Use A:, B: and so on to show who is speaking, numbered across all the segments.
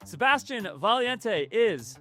A: Sebastian Valiente is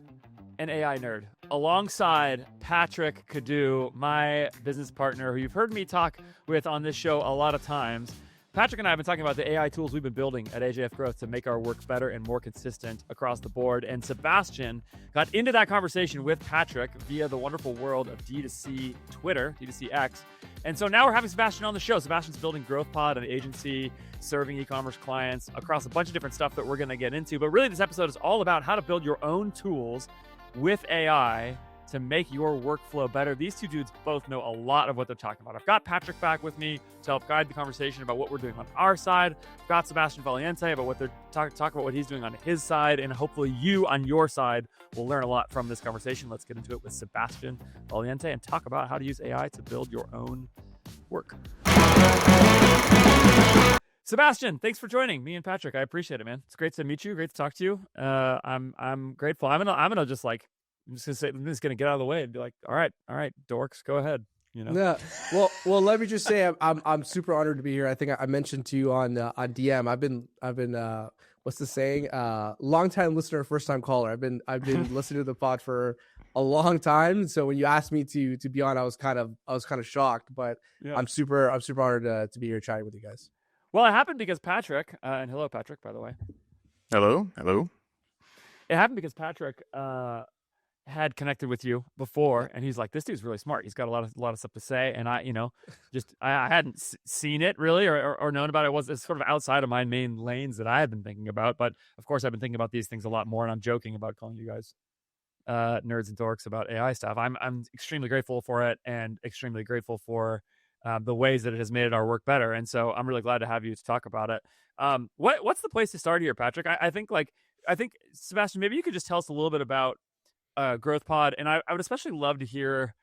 A: an AI nerd alongside Patrick Cadu, my business partner, who you've heard me talk with on this show a lot of times. Patrick and I have been talking about the AI tools we've been building at AJF Growth to make our work better and more consistent across the board. And Sebastian got into that conversation with Patrick via the wonderful world of D2C Twitter, D2C X. And so now we're having Sebastian on the show. Sebastian's building GrowthPod, an agency serving e-commerce clients across a bunch of different stuff that we're going to get into. But really, this episode is all about how to build your own tools with AI to make your workflow better. These two dudes both know a lot of what they're talking about. I've got Patrick back with me to help guide the conversation about what we're doing on our side. I've got Sebastian Valiente about what they're talk about what he's doing on his side, and hopefully you on your side will learn a lot from this conversation. Let's get into it with Sebastian Valiente and talk about how to use AI to build your own work. Sebastian, thanks for joining me and Patrick. I appreciate it, man. It's great to meet you. Great to talk to you. I'm grateful. I'm gonna just gonna get out of the way and be like, all right, dorks, go ahead. You know.
B: Yeah. Well. Let me just say, I'm super honored to be here. I think I mentioned to you on DM. I've been what's the saying? Long time listener, first time caller. I've been listening to the pod for a long time. So when you asked me to be on, I was kind of shocked. But yeah. I'm super honored to be here chatting with you guys.
A: Well, it happened because Patrick, and hello, Patrick, by the way.
C: Hello.
A: It happened because Patrick had connected with you before, and he's like, this dude's really smart. He's got a lot of stuff to say, and I hadn't seen it really or known about it. It's sort of outside of my main lanes that I had been thinking about, but of course I've been thinking about these things a lot more, and I'm joking about calling you guys nerds and dorks about AI stuff. I'm extremely grateful for it, and extremely grateful for the ways that it has made our work better, and so I'm really glad to have you to talk about it. What's the place to start here, Patrick? I think Sebastian, maybe you could just tell us a little bit about GrowthPod, and I would especially love to hear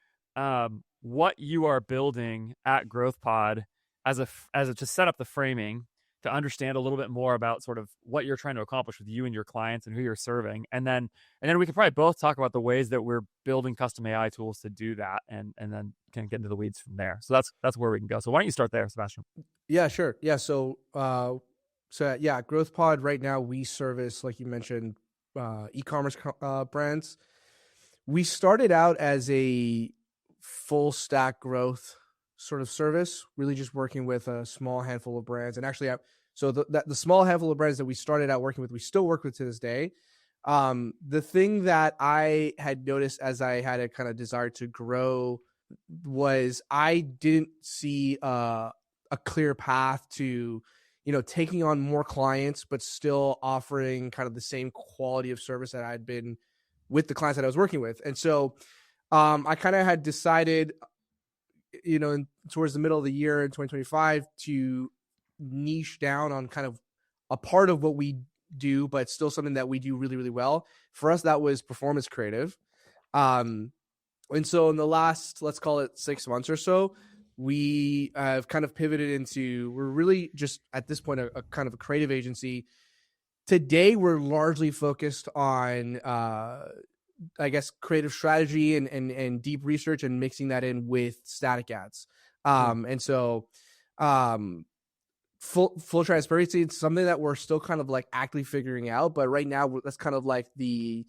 A: what you are building at GrowthPod as a to set up the framing to understand a little bit more about sort of what you're trying to accomplish with you and your clients and who you're serving, and then we could probably both talk about the ways that we're building custom AI tools to do that, and then kind of get into the weeds from there. So that's where we can go. So why don't you start there, Sebastian?
B: Yeah, sure. Yeah, so GrowthPod right now, we service, like you mentioned, e-commerce brands. We started out as a full stack growth sort of service, really just working with a small handful of brands. And actually, the small handful of brands that we started out working with, we still work with to this day. The thing that I had noticed as I had a kind of desire to grow was I didn't see a clear path to, taking on more clients, but still offering kind of the same quality of service that I'd been with the clients that I was working with. And so I kind of had decided, towards the middle of the year in 2025 to niche down on kind of a part of what we do, but still something that we do really, really well. For us, that was performance creative. And so in the last, let's call it 6 months or so, we have kind of pivoted into, we're really just at this point, a kind of a creative agency. Today, we're largely focused on, creative strategy and deep research and mixing that in with static ads. And so full transparency, it's something that we're still kind of like actively figuring out. But right now, that's kind of like the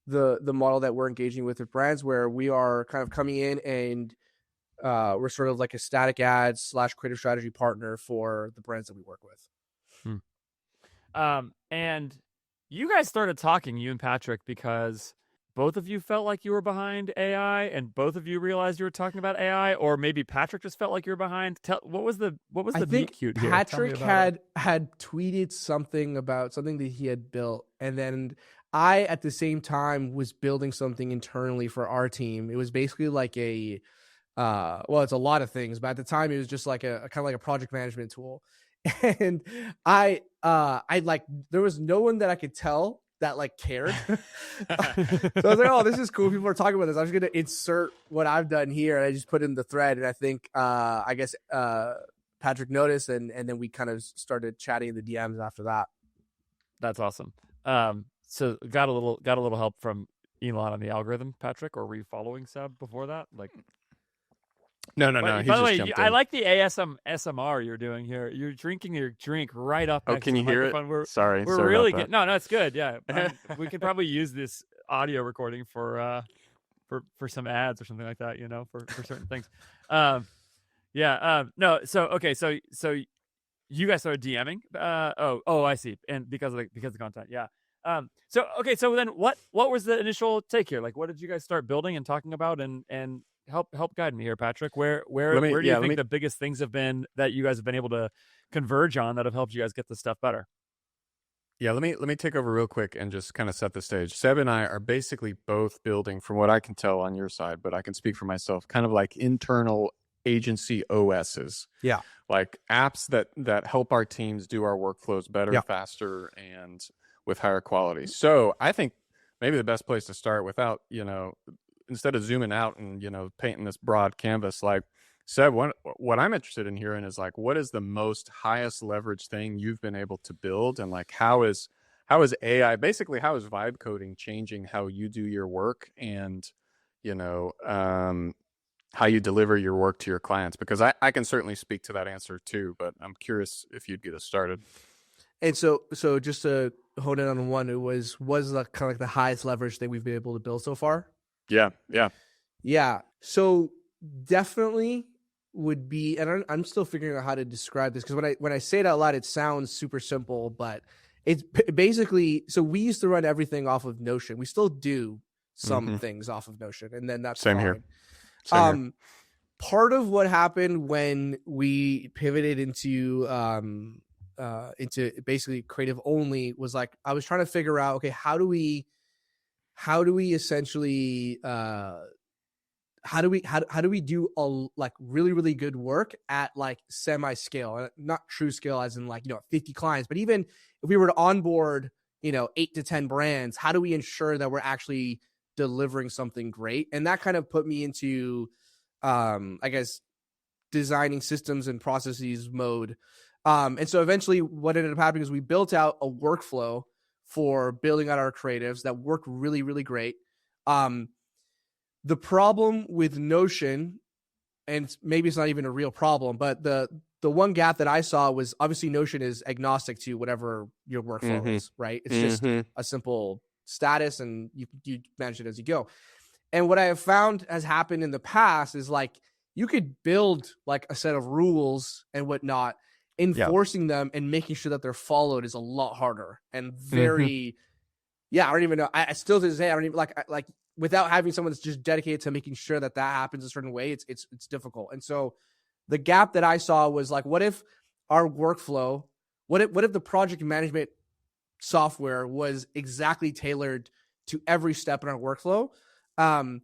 B: model that we're engaging with brands, where we are kind of coming in and we're sort of like a static ads / creative strategy partner for the brands that we work with.
A: And you guys started talking, you and Patrick, because both of you felt like you were behind AI, and both of you realized you were talking about AI, or maybe Patrick just felt like you were behind. What was the meet cute here?
B: Patrick had tweeted something about something that he had built, and then I at the same time was building something internally for our team. It was basically like it's a lot of things, but at the time it was just like a kind of like a project management tool. And I there was no one that I could tell that like cared. So I was like, oh, this is cool. People are talking about this. I'm just going to insert what I've done here. And I just put in the thread. And I think, Patrick noticed, and then we kind of started chatting in the DMs after that.
A: That's awesome. So got a little help from Elon on the algorithm, Patrick, or were you following Seb before that? Like, By
C: He
A: the
C: just
A: way,
C: jumped
A: I
C: in.
A: like the ASMR you're doing here. You're drinking your drink right up
C: Oh,
A: next
C: can
A: to
C: you
A: the
C: hear it?
A: microphone. We're
C: Sorry about
A: really
C: that.
A: good. No, it's good. Yeah, we could probably use this audio recording for some ads or something like that. For certain things. Um, yeah. No. So okay. So you guys started DMing. Oh, I see. And because of the content. Yeah. So okay. So then what was the initial take here? Like, what did you guys start building and talking about? And help guide me here, Patrick. Where do you
C: Let
A: think
C: me
A: the biggest things have been that you guys have been able to converge on that have helped you guys get this stuff better?
C: let me take over real quick and just kind of set the stage. Seb and I are basically both building, from what I can tell on your side, but I can speak for myself, kind of like internal agency OSs,
B: Yeah.
C: like apps that help our teams do our workflows better,
B: Yeah.
C: faster, and with higher quality. So I think maybe the best place to start, without, instead of zooming out and, painting this broad canvas, like, Seb, what I'm interested in hearing is, like, what is the most highest leverage thing you've been able to build, and like how is AI, basically how is vibe coding changing how you do your work, and you know how you deliver your work to your clients? Because I can certainly speak to that answer too, but I'm curious if you'd get us started.
B: And so just to hone in on one, it was the kind of like the highest leverage thing we've been able to build so far.
C: Yeah, yeah.
B: Yeah. So definitely would be, and I'm still figuring out how to describe this, because when I say it out loud, it sounds super simple, but it's basically, so we used to run everything off of Notion. We still do some
C: Hmm.
B: things off of Notion, and then that's
C: Same here.
B: fine.
C: Same here.
B: Um, Part of what happened when we pivoted into basically creative only was, like, I was trying to figure out, okay, how do we essentially how do we do like really really good work at like semi scale, not true scale as in, like, 50 clients, but even if we were to onboard 8 to 10 brands, how do we ensure that we're actually delivering something great? And that kind of put me into I guess designing systems and processes mode. And so eventually what ended up happening is we built out a workflow for building out our creatives that worked really really great. um the problem with Notion, and maybe it's not even a real problem, but the one gap that I saw was, obviously Notion is agnostic to whatever your workflow
C: Hmm.
B: is, right? It's just
C: Hmm.
B: a simple status, and you manage it as you go. And what I have found has happened in the past is, like, you could build like a set of rules and whatnot.
A: Yeah.
B: Enforcing them and making sure that they're followed is a lot harder and
C: Hmm.
B: very, yeah, I don't even know. I still to this day, I don't even like without having someone that's just dedicated to making sure that that happens a certain way. It's difficult. And so the gap that I saw was, like, what if our workflow, what if the project management software was exactly tailored to every step in our workflow? Um,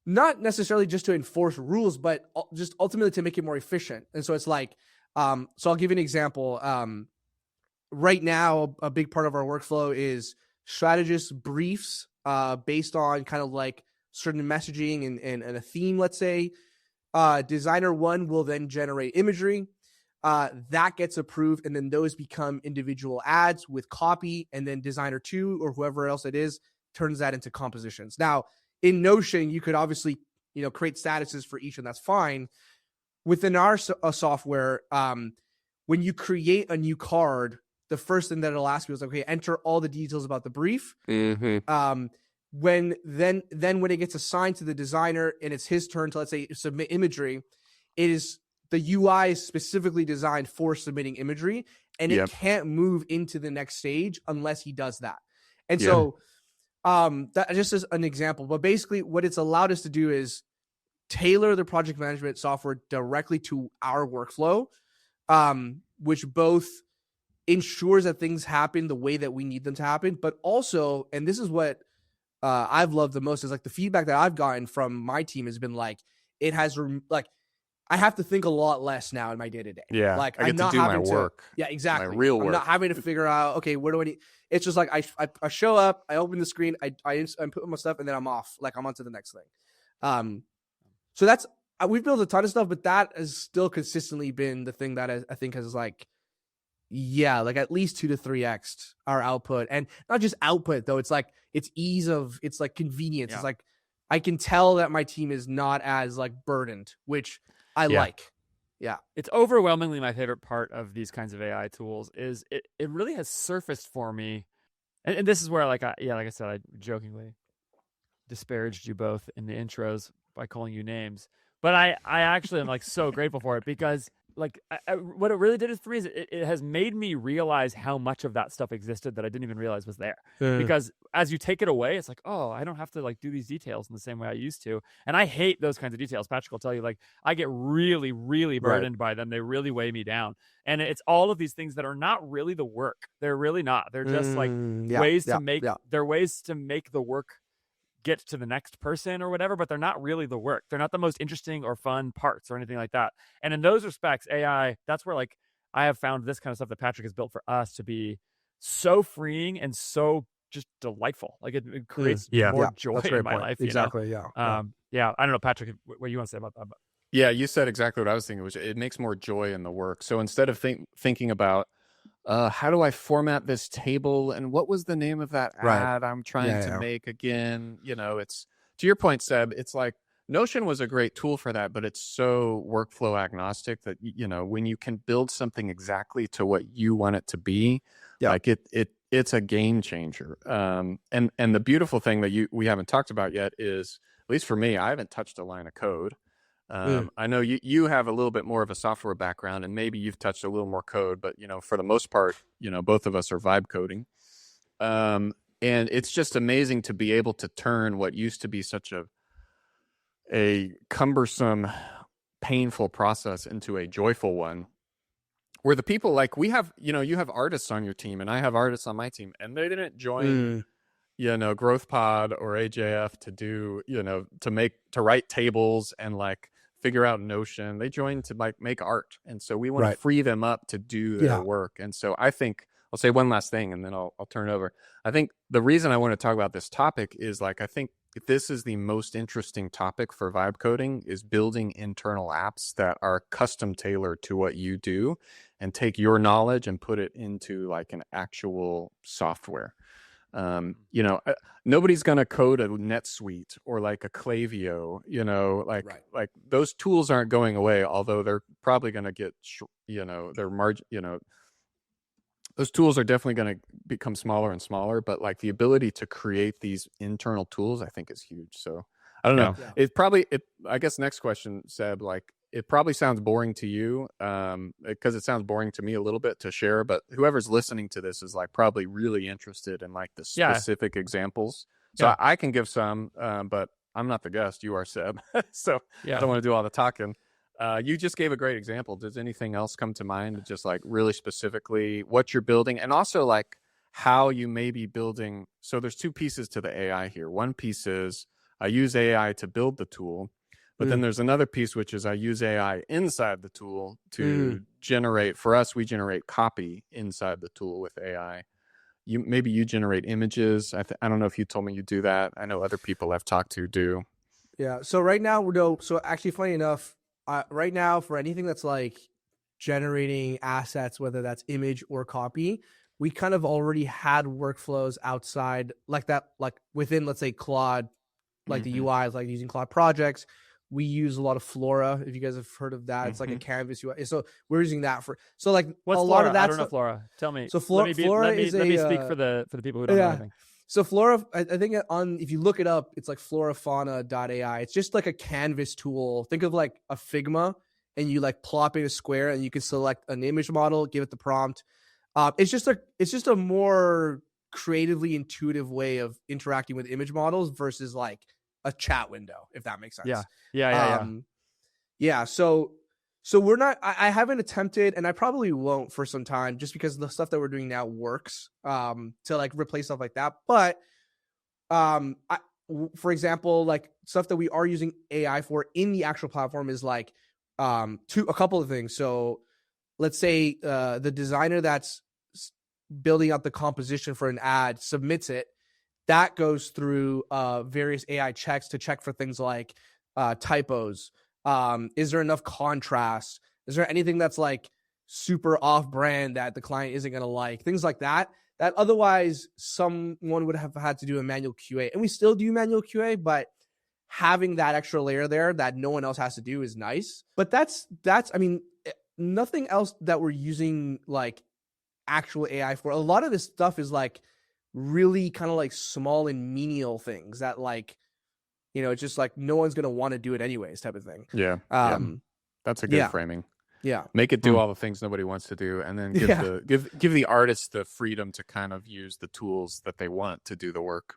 B: Not necessarily just to enforce rules, but just ultimately to make it more efficient. And so it's like, so I'll give you an example. Right now, a big part of our workflow is strategist briefs based on kind of like certain messaging and a theme, let's say. Designer one will then generate imagery. That gets approved, and then those become individual ads with copy, and then designer two or whoever else it is turns that into compositions. Now, in Notion, you could obviously create statuses for each, and that's fine. Within our software, when you create a new card, the first thing that it'll ask you is, okay, enter all the details about the brief.
C: Hmm.
B: When when it gets assigned to the designer and it's his turn to, let's say, submit imagery, it is the UI is specifically designed for submitting imagery, and it
C: Yep.
B: can't move into the next stage unless he does that. And
C: Yep.
B: so that just as an example, but basically what it's allowed us to do is tailor the project management software directly to our workflow, which both ensures that things happen the way that we need them to happen, but also, and this is what I've loved the most, is like the feedback that I've gotten from my team has been like, it has like, I have to think a lot less now in my day to day.
C: Yeah.
B: Like,
C: I
B: I'm
C: get to
B: not
C: do my
B: having to,
C: work,
B: yeah,
C: my
B: exactly.
C: real
B: I'm not
C: work.
B: having to figure out, okay, where do I need? It's just like I show up, I open the screen, I put my stuff, and then I'm off. Like, I'm on to the next thing. So that's, we've built a ton of stuff, but that has still consistently been the thing that I think has, like, yeah, like at least 2 to 3x our output. And not just output though, it's like it's ease of, it's like convenience.
A: Yeah.
B: It's like I can tell that my team is not as like burdened, which I like. Yeah.
A: It's overwhelmingly my favorite part of these kinds of AI tools is it really has surfaced for me. And this is where like I said, I jokingly disparaged you both in the intros by calling you names. But I actually am like so grateful for it because like what it really did is for me is it has made me realize how much of that stuff existed that I didn't even realize was there. Because as you take it away, it's like, oh, I don't have to like do these details in the same way I used to. And I hate those kinds of details. Patrick will tell you, like, I get really, really burdened by them. They really weigh me down. And it's all of these things that are not really the work. They're really not. They're just like ways to make they're ways to make the work get to the next person or whatever, but they're not really the work. They're not the most interesting or fun parts or anything like that. And in those respects, AI, that's where like I have found this kind of stuff that Patrick has built for us to be so freeing and so just delightful. Like it creates more joy in my life.
B: Exactly.
A: You know? Yeah. I don't know, Patrick, what you want to say about that?
C: Yeah, you said exactly what I was thinking, which it makes more joy in the work. So instead of thinking about how do I format this table and what was the name of that ad I'm trying to make again? You know, it's to your point, Seb, it's like Notion was a great tool for that, but it's so workflow agnostic that, you know, when you can build something exactly to what you want it to be, like it's a game changer. And the beautiful thing that we haven't talked about yet is, at least for me, I haven't touched a line of code. I know you have a little bit more of a software background and maybe you've touched a little more code, but, you know, for the most part, you know, both of us are vibe coding. And it's just amazing to be able to turn what used to be such a cumbersome, painful process into a joyful one where the people like we have, you know, you have artists on your team and I have artists on my team and they didn't join you know, Growth Pod or AJF to do, you know, to write tables and like figure out Notion. They joined to like make art. And so we want to free them up to do their work. And so I think I'll say one last thing and then I'll turn it over. I think the reason I want to talk about this topic is like, I think this is the most interesting topic for vibe coding is building internal apps that are custom tailored to what you do and take your knowledge and put it into like an actual software. You know, nobody's going to code a NetSuite or like a Klaviyo, you know, like those tools aren't going away, although they're probably going to get, you know, their margin, you know, those tools are definitely going to become smaller and smaller, but like the ability to create these internal tools, I think is huge. So I don't know. It probably, I guess next question, Seb, like, it probably sounds boring to you because it sounds boring to me a little bit to share, but whoever's listening to this is like probably really interested in like the specific examples. So I can give some, but I'm not the guest. You are, Seb. So I don't want to do all the talking. You just gave a great example. Does anything else come to mind? Just like really specifically what you're building and also like how you may be building. So there's two pieces to the AI here. One piece is I use AI to build the tool. But then there's another piece, which is I use AI inside the tool to generate, for us, we generate copy inside the tool with AI. Maybe you generate images. I don't know if you told me you do that. I know other people I've talked to do.
B: Yeah. So right now, so actually funny enough, right now for anything that's like generating assets, whether that's image or copy, we kind of already had workflows outside like that, like within, let's say Claude, like the UI is like using Claude projects. We use a lot of Flora. If you guys have heard of that, it's like a canvas UI. So we're using that so like
A: what's
B: a
A: Flora?
B: lot of that.
A: I don't know Flora. Tell me.
B: So Flora
A: let
B: is
A: let me speak for the people who don't know anything.
B: So Flora, I think if you look it up, it's like florafauna.ai. It's just like a canvas tool. Think of like a Figma, and you like plop in a square, and you can select an image model, give it the prompt. It's just a more creatively intuitive way of interacting with image models versus like a chat window, if that makes sense. Yeah. So we're not, I haven't attempted, and I probably won't for some time, just because the stuff that we're doing now works, to like replace stuff like that. But, for example, like stuff that we are using AI for in the actual platform is like, a couple of things. So let's say, the designer that's building out the composition for an ad submits it. That goes through various AI checks to check for things like typos. Is there enough contrast? Is there anything that's like super off-brand that the client isn't going to like? Things like that otherwise someone would have had to do a manual QA. And we still do manual QA, but having that extra layer there that no one else has to do is nice. But that's I mean, nothing else that we're using like actual AI for. A lot of this stuff is like really kind of like small and menial things that like, you know, it's just like no one's going to want to do it anyways type of thing.
C: Yeah. That's a good framing.
B: Yeah.
C: Make it do all the things nobody wants to do, and then give the artists the freedom to kind of use the tools that they want to do the work.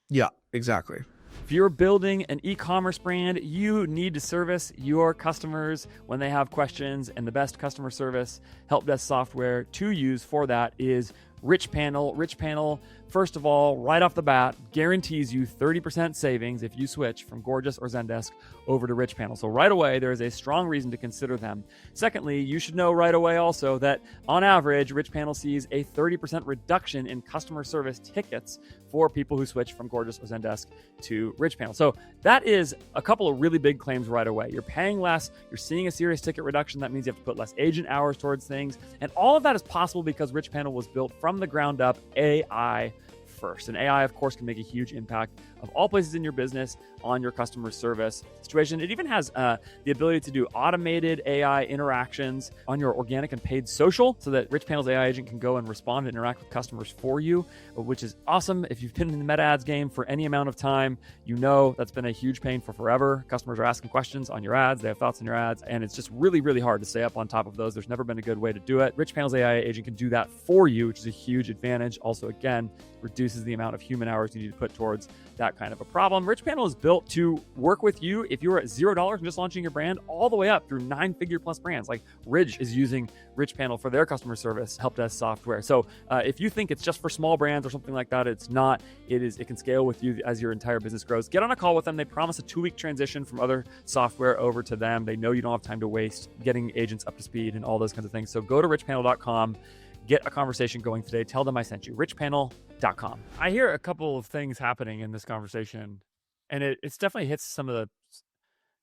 B: Yeah, exactly.
A: If you're building an e-commerce brand, you need to service your customers when they have questions, and the best customer service help desk software to use for that is RICHPANEL. RICHPANEL, first of all, right off the bat, guarantees you 30% savings if you switch from Gorgias or Zendesk over to RICHPANEL. So right away, there is a strong reason to consider them. Secondly, you should know right away also that on average, RICHPANEL sees a 30% reduction in customer service tickets for people who switch from Gorgias or Zendesk to RICHPANEL. So that is a couple of really big claims right away. You're paying less, you're seeing a serious ticket reduction. That means you have to put less agent hours towards things. And all of that is possible because RICHPANEL was built from the ground up AI first. And AI, of course, can make a huge impact of all places in your business on your customer service situation. It even has the ability to do automated AI interactions on your organic and paid social so that RICHPANEL's AI agent can go and respond and interact with customers for you, which is awesome. If you've been in the meta ads game for any amount of time, you know that's been a huge pain for forever. Customers are asking questions on your ads. They have thoughts on your ads, and it's just really, really hard to stay up on top of those. There's never been a good way to do it. RICHPANEL's AI agent can do that for you, which is a huge advantage. Also, again, reduces the amount of human hours you need to put towards that kind of a problem. RICHPANEL is built to work with you if you're at $0 and just launching your brand all the way up through 9-figure plus brands. Like Ridge is using RICHPANEL for their customer service help desk software. So if you think it's just for small brands or something like that, it's not. It can scale with you as your entire business grows. Get on a call with them. They promise a 2-week transition from other software over to them. They know you don't have time to waste getting agents up to speed and all those kinds of things. So go to richpanel.com. Get a conversation going today. Tell them I sent you. richpanel.com. I hear a couple of things happening in this conversation, and it's definitely hits some of the.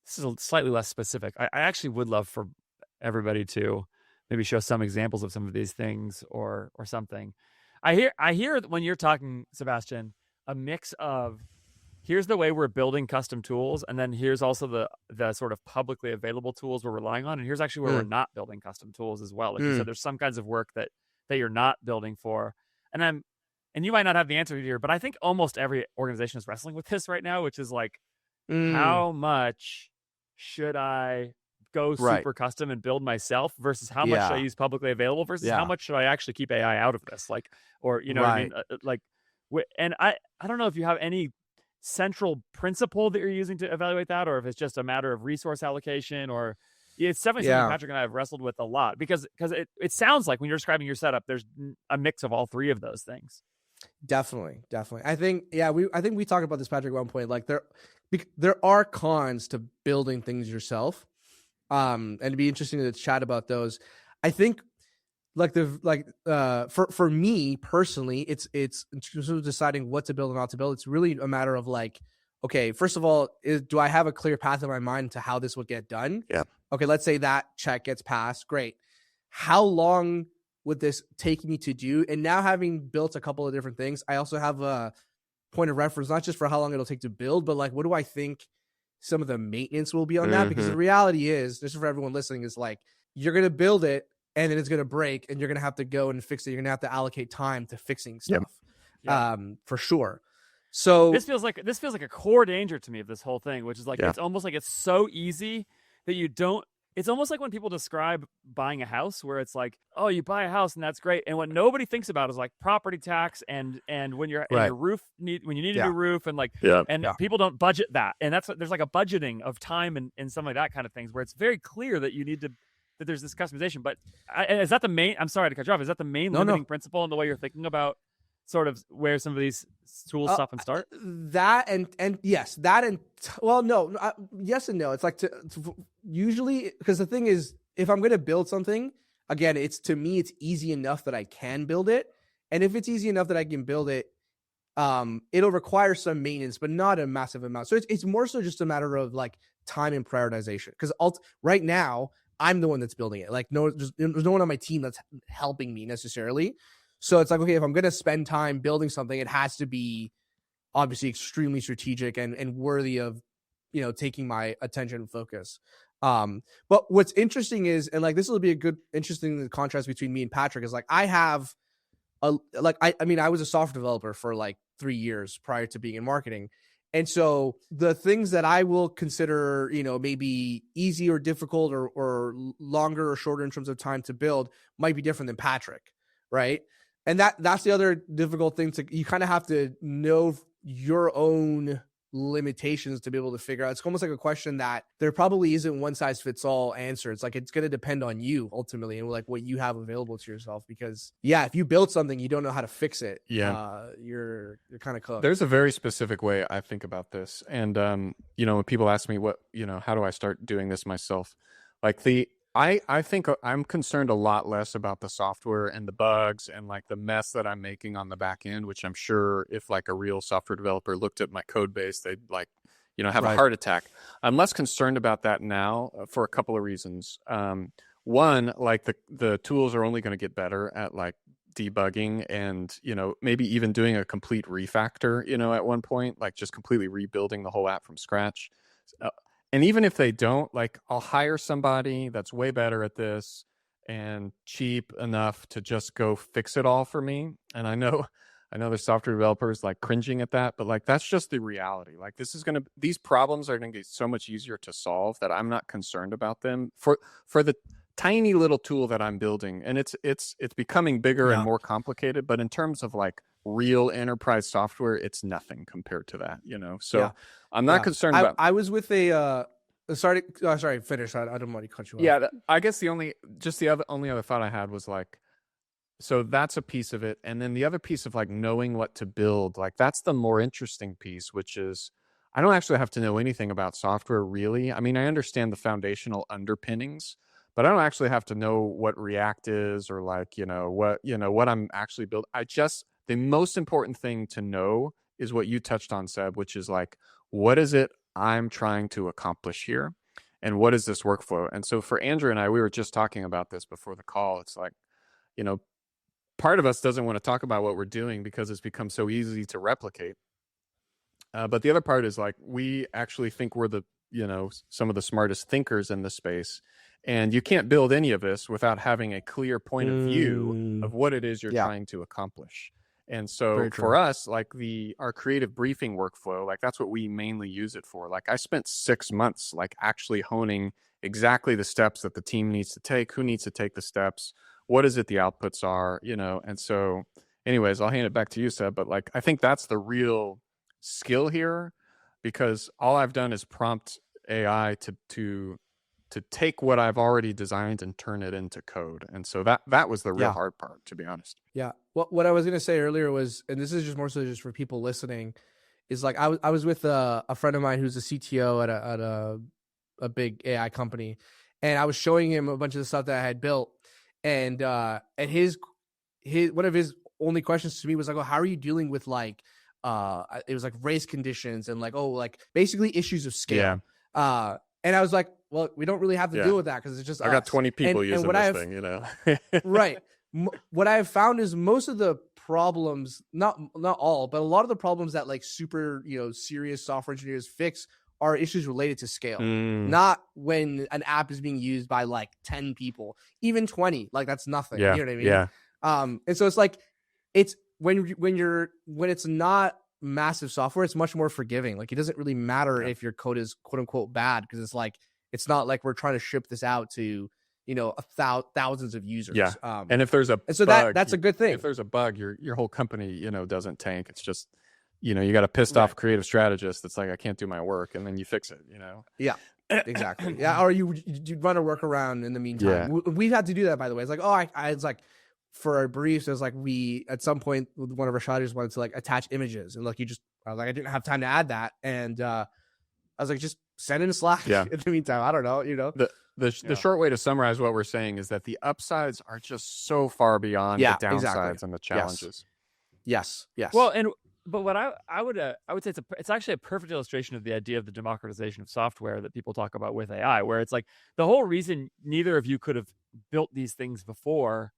A: This is slightly less specific. I actually would love for everybody to maybe show some examples of some of these things or something. I hear when you're talking, Sebastian, a mix of here's the way we're building custom tools, and then here's also the sort of publicly available tools we're relying on, and here's actually where we're not building custom tools as well. Like you said, there's some kinds of work that you're not building for. And you might not have the answer here, but I think almost every organization is wrestling with this right now, which is like, how much should I go super custom and build myself versus how much should I use publicly available versus how much should I actually keep AI out of this? Like, or, you know what I mean? And I don't know if you have any central principle that you're using to evaluate that, or if it's just a matter of resource allocation, or it's definitely something Patrick and I have wrestled with a lot because it sounds like when you're describing your setup, there's a mix of all three of those things.
B: Definitely. I think, we talked about this, Patrick, at one point. Like there are cons to building things yourself. And it'd be interesting to chat about those. I think for me personally, it's in terms of deciding what to build and not to build. It's really a matter of like, okay, first of all, do I have a clear path in my mind to how this would get done?
C: Yeah.
B: Okay, let's say that check gets passed. Great. How long would this take me to do? And now having built a couple of different things, I also have a point of reference, not just for how long it'll take to build, but like, what do I think some of the maintenance will be on that? Because the reality is, just for everyone listening, is like, you're going to build it and then it's going to break and you're going to have to go and fix it. You're going to have to allocate time to fixing stuff. For sure. So
A: this feels like a core danger to me of this whole thing, which is like, it's almost like it's so easy that you don't. It's almost like when people describe buying a house, where it's like, oh, you buy a house and that's great, and what nobody thinks about is like property tax and when your roof when you need a new roof and like people don't budget that, and there's like a budgeting of time and some like that kind of things where it's very clear that you need to that there's this customization. But is that the main? I'm sorry to cut you off. Is that the main limiting principle in the way you're thinking about sort of where some of these tools stop and start?
B: Yes, yes and no. It's like usually, because the thing is, if I'm going to build something, again, it's easy enough that I can build it. And if it's easy enough that I can build it, it'll require some maintenance, but not a massive amount. So it's more so just a matter of like time and prioritization. Because right now, I'm the one that's building it. Like there's no one on my team that's helping me necessarily. So it's like, okay, if I'm going to spend time building something, it has to be obviously extremely strategic and worthy of taking my attention and focus. But what's interesting is, and like this will be a good interesting contrast between me and Patrick, is like I have I was a software developer for like 3 years prior to being in marketing. And so the things that I will consider, maybe easy or difficult or longer or shorter in terms of time to build might be different than Patrick, right? And that's the other difficult thing you kind of have to know your own limitations to be able to figure out. It's almost like a question that there probably isn't one size fits all answer. It's like it's going to depend on you ultimately and like what you have available to yourself, because if you build something you don't know how to fix it, you're kind of cooked.
C: There's a very specific way I think about this, and when people ask me how do I start doing this myself, like I think I'm concerned a lot less about the software and the bugs and like the mess that I'm making on the back end, which I'm sure if like a real software developer looked at my code base, they'd like, have a heart attack. I'm less concerned about that now for a couple of reasons. One, like the tools are only going to get better at like debugging and, maybe even doing a complete refactor, at one point, like just completely rebuilding the whole app from scratch. And even if they don't, like I'll hire somebody that's way better at this and cheap enough to just go fix it all for me. And I know there's software developers like cringing at that, but like that's just the reality. Like these problems are gonna get so much easier to solve that I'm not concerned about them for the tiny little tool that I'm building. And it's becoming bigger and more complicated, but in terms of like real enterprise software, it's nothing compared to that, So I'm not concerned about.
B: I was with a sorry, finish. I don't want to cut you off.
C: Yeah, I guess the only other thought I had was like, so that's a piece of it, and then the other piece of like knowing what to build, like that's the more interesting piece, which is I don't actually have to know anything about software really. I mean, I understand the foundational underpinnings, but I don't actually have to know what React is or like what I'm actually building. The most important thing to know is what you touched on, Seb, which is like, what is it I'm trying to accomplish here? And what is this workflow? And so for Andrew and I, we were just talking about this before the call. It's like, part of us doesn't want to talk about what we're doing because it's become so easy to replicate. But the other part is like, we actually think we're some of the smartest thinkers in the space. And you can't build any of this without having a clear point of view of what it is you're trying to accomplish. And so for us, like our creative briefing workflow, like that's what we mainly use it for. Like I spent 6 months like actually honing exactly the steps that the team needs to take, who needs to take the steps, what is it the outputs are, and so anyways, I'll hand it back to you, Seb, but like I think that's the real skill here, because all I've done is prompt AI to take what I've already designed and turn it into code. And so that was the real hard part, to be honest.
B: Yeah. What I was going to say earlier was, and this is just more so just for people listening, is like I was with a friend of mine who's a CTO at a big AI company, and I was showing him a bunch of the stuff that I had built, and his one of his only questions to me was like, "Oh, how are you dealing with like it was like race conditions and like basically issues of scale?" And I was like, well, we don't really have to deal with that because it's just
C: I got 20 people using this thing,
B: Right. What I have found is most of the problems, not all, but a lot of the problems that like super, serious software engineers fix are issues related to scale. Not when an app is being used by like 10 people, even 20. Like that's nothing.
C: Yeah.
B: You know what I mean?
C: Yeah.
B: And so it's like it's when it's not massive software, it's much more forgiving. Like it doesn't really matter if your code is quote unquote bad, because it's like it's not like we're trying to ship this out to thousands of users.
C: Yeah. And if there's a
B: and so
C: bug,
B: that's a good thing.
C: If there's a bug, your whole company doesn't tank. It's just you got a pissed off creative strategist that's like, I can't do my work, and then you fix it.
B: Yeah. Exactly. Yeah. Or you run a workaround in the meantime.
C: Yeah.
B: We've had to do that, by the way. It's like, it's like for our briefs, it was like we at some point one of our strategists wanted to like attach images, and like I was like, I didn't have time to add that, and I was like, just send in a Slack.
C: Yeah.
B: In the meantime, I don't know.
C: The short way to summarize what we're saying is that the upsides are just so far beyond the downsides and the challenges.
B: Yes.
A: Well, but what I would say it's actually a perfect illustration of the idea of the democratization of software that people talk about with AI, where it's like the whole reason neither of you could have built these things before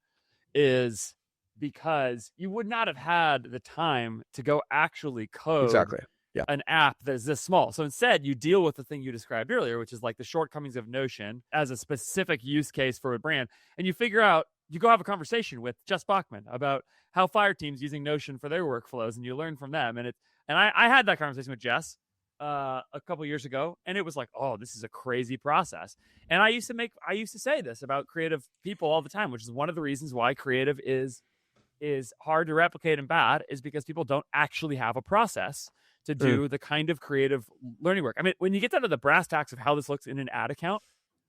A: is because you would not have had the time to go actually code
B: Yeah.
A: an app that is this small. So instead, you deal with the thing you described earlier, which is like the shortcomings of Notion as a specific use case for a brand, and you figure out. You go have a conversation with Jess Bachman about how fire teams using Notion for their workflows, and you learn from them. And I had that conversation with Jess a couple years ago, and it was like, oh, this is a crazy process. And I used to say this about creative people all the time, which is one of the reasons why creative is hard to replicate and bad, is because people don't actually have a process to do the kind of creative learning work. I mean, when you get down to the brass tacks of how this looks in an ad account,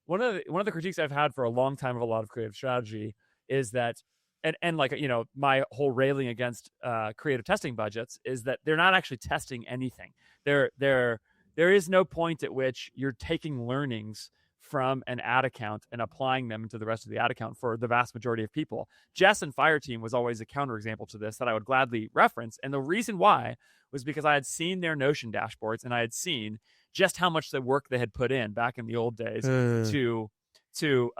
A: one of the critiques I've had for a long time of a lot of creative strategy is that, and like, you know, my whole railing against creative testing budgets is that they're not actually testing anything. There is no point at which you're taking learnings from an ad account and applying them into the rest of the ad account for the vast majority of people. Jess and Fireteam was always a counterexample to this that I would gladly reference. And the reason why was because I had seen their Notion dashboards, and I had seen just how much the work they had put in back in the old days to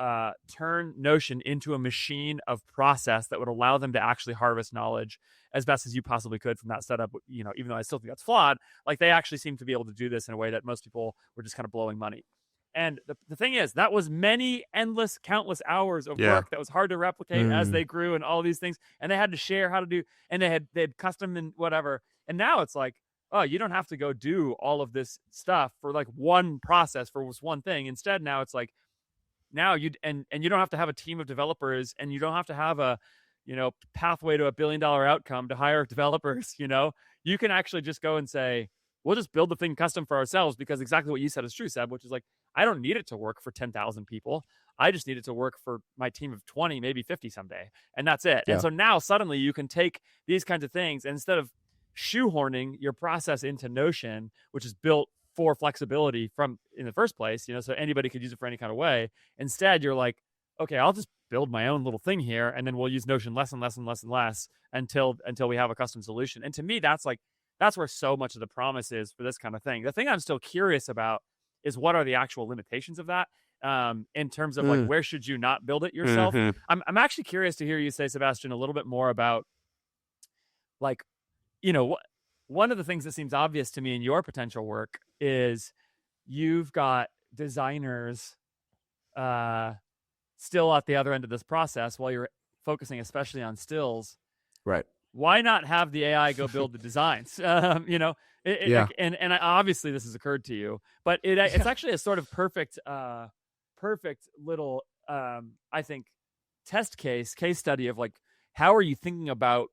A: turn Notion into a machine of process that would allow them to actually harvest knowledge as best as you possibly could from that setup. You know, even though I still think that's flawed, like they actually seem to be able to do this in a way that most people were just kind of blowing money. And the thing is, that was many endless, countless hours of work that was hard to replicate as they grew and all these things. And they had to share how to do, and they had custom and whatever. And now it's like, oh, you don't have to go do all of this stuff for like one process for this one thing. Instead, now it's like, now you don't have to have a team of developers, and you don't have to have a, you know, pathway to $1 billion outcome to hire developers. You know, you can actually just go and say, we'll just build the thing custom for ourselves, because exactly what you said is true, Seb, which is like, I don't need it to work for 10,000 people. I just need it to work for my team of 20, maybe 50 someday. And that's it. Yeah. And so now suddenly you can take these kinds of things, and instead of shoehorning your process into Notion, which is built for flexibility from in the first place, you know, so anybody could use it for any kind of way. Instead, you're like, okay, I'll just build my own little thing here, and then we'll use Notion less and less and less and less until we have a custom solution. And to me, that's where so much of the promise is for this kind of thing. The thing I'm still curious about is what are the actual limitations of that, in terms of like, where should you not build it yourself? I'm actually curious to hear you say, Sebastian, a little bit more about, like, you know, one of the things that seems obvious to me in your potential work is you've got designers still at the other end of this process while you're focusing especially on stills.
B: Right.
A: Why not have the AI go build the designs? You know, and obviously this has occurred to you, but it's actually a sort of perfect little, I think, case study of like, how are you thinking about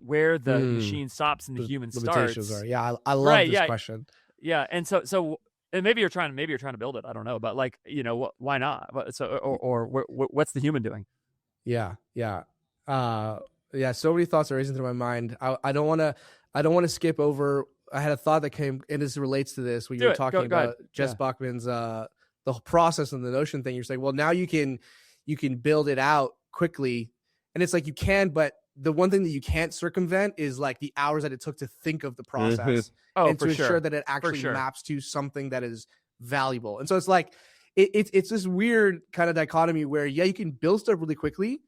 A: where the machine stops and the human starts?
B: Yeah, I love this question.
A: Yeah, and so and maybe you're trying to build it. I don't know, but like, you know, why not? So or what's the human doing?
B: Yeah. So many thoughts are racing through my mind. I don't want to skip over. I had a thought that came, and this relates to this when you were talking about Jess Bachman's the process and the Notion thing. You're saying, well, now you can build it out quickly, and it's like you can, but the one thing that you can't circumvent is like the hours that it took to think of the process and to ensure that it actually maps to something that is valuable. And so it's like it's this weird kind of dichotomy where you can build stuff really quickly,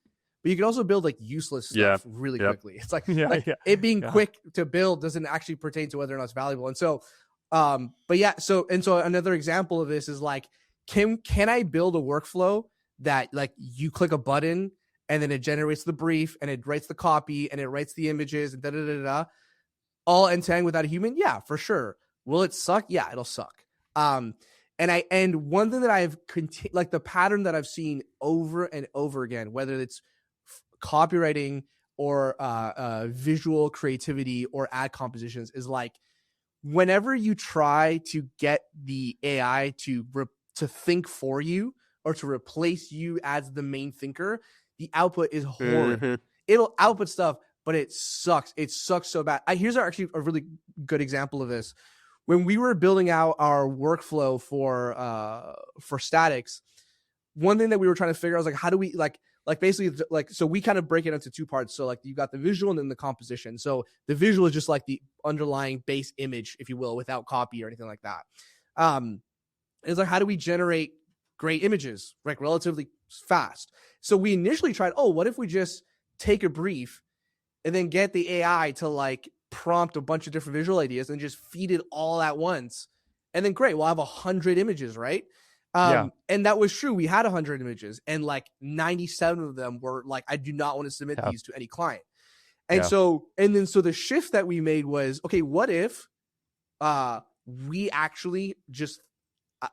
B: but you can also build like useless stuff really quickly. It's like, it being quick to build doesn't actually pertain to whether or not it's valuable. And so, so another example of this is like, can I build a workflow that like you click a button and then it generates the brief and it writes the copy and it writes the images and all end to end without a human? Yeah, for sure. Will it suck? Yeah, it'll suck. And one thing that I've like the pattern that I've seen over and over again, whether it's copywriting or visual creativity or ad compositions, is like, whenever you try to get the AI to think for you or to replace you as the main thinker, the output is horrid. It'll output stuff, but it sucks. It sucks so bad. Here's actually a really good example of this. When we were building out our workflow for statics, one thing that we were trying to figure out was like, how do we like basically like, so we kind of break it into two parts. So like you got the visual and then the composition. So the visual is just like the underlying base image, if you will, without copy or anything like that. It's like, how do we generate great images like relatively fast? So we initially tried, what if we just take a brief and then get the AI to like prompt a bunch of different visual ideas and just feed it all at once. And then great, we'll have 100 images, right? And that was true. We had 100 images, and like 97 of them were like, I do not want to submit these to any client. And so the shift that we made was, okay, what if we actually just